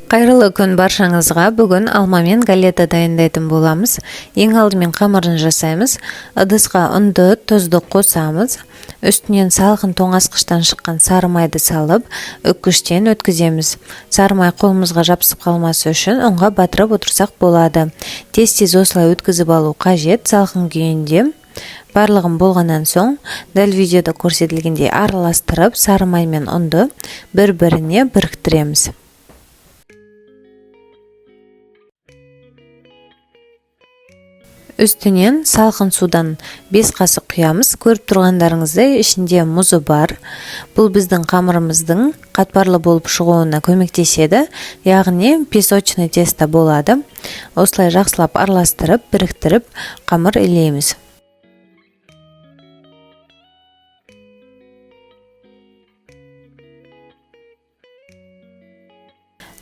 Кайрылуу күн баршаңызга. Бүгүн алма менен галета дайындайтын боламыз. Эң алдымен камырын жасайбыз. Ыдыска унду, тузду косабыз. Үстүнөн салкын тоңазгычтан чыккан сары майды салып, өткүчтөн өткүзөбүз. Сары май колубузга жапсып калмасы үчүн унга батырып отурсак болот. Тез осулай өткүзүп алуу кажет. Салкын күйүндө барлыгын болгондон соң, дал видеодо көрсөтүлгендей аралаштырып, сары май менен унду бири-бирине бириктиребиз. Үстүнөн салкын судан 5 касык куябыз. Көрүп тургандарыңыздай, ичинде музу бар. Бул биздин камырыбыздын катпарлуу болуп чыгууна көмөктөшөт, ягни песочный тесто болот. Осулай жакшылап аралаштырып, бириктирип, камыр илейбиз.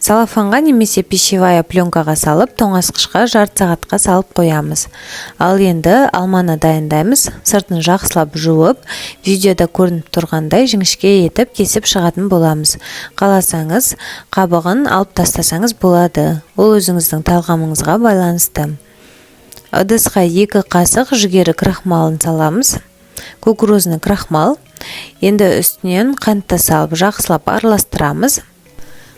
Салафанга немесе пищевая пленкага салып, тоңазгычка жарты саатка салып коябыз. Ал энди алманы дайындайбыз. Сыртын жакшылап жууп, видеодо көрүнүп тургандай жиңишке этип кесип чыгатын боламыз. Кааласаңыз, кабыгын алып тастасаңыз болот. Бул өзүңүздүн талгамыңызга байланыштуу. Ыдыска 2 касык жүгөрү крахмалын салабыз. Кукурузный крахмал. Энди үстүнөн кантты салып, жакшылап аралаштырабыз.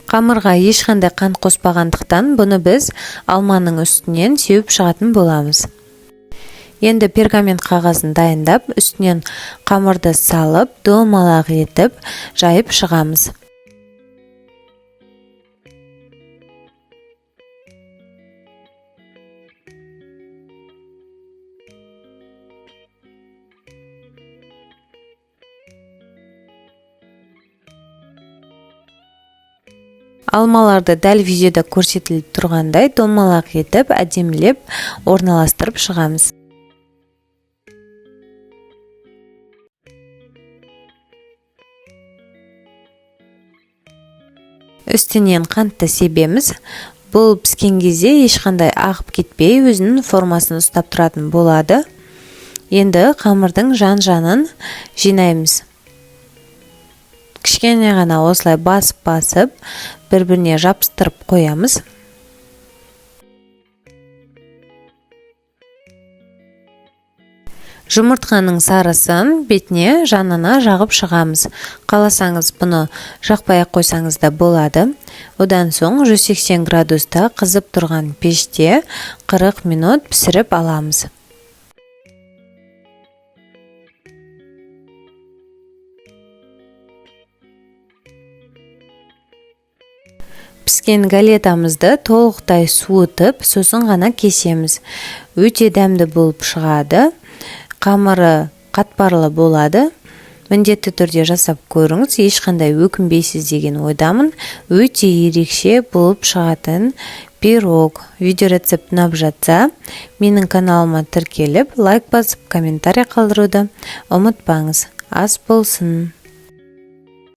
Камырга эч кандай кант коспагандыктан буну биз алманын үстүнөн сүйүп чыгатын болабыз. Энди пергамент кагазын дайындап, үстүнөн камырды салып, доомалак этип, жайып чыгабыз. Алмаларды дал видеодо көрсөтүлүп тургандай доомалак этип, адемилеп орналаштырып чыгабыз. Үстүнөн кантты себебиз. Бул пискен кезде эч кандай агып кетпей, өзүнүн формасын уктап туратын болот. Энди камырдын жан-жанын жыйнайбыз. Кичкене гана осулай басып, бири-бирине жапштырып коябыз. Жумуртканын сарысын бетине, жанына жагып чыгабыз. Кааласаңыз, буну жакпай койсоңуз да болот. Одан соң 180 градуста кызып турган печте 40 минут пиширип алабыз. Пискен галетамызды толуктай суутуп, сосын гана кесебиз. Өтө дамдуу болуп чыгат. Камыры катпарлуу болот. Міндетті түрде жасап көрүңүз, эч кандай өкүнбейсиз деген ойдамын. Өтө эрекше болуп чыгатын пирог. Видео рецепт унап жатса, менин каналыма тиркелип, лайк басып, комментарий калтырууду унутпаңыз. Ас болсун.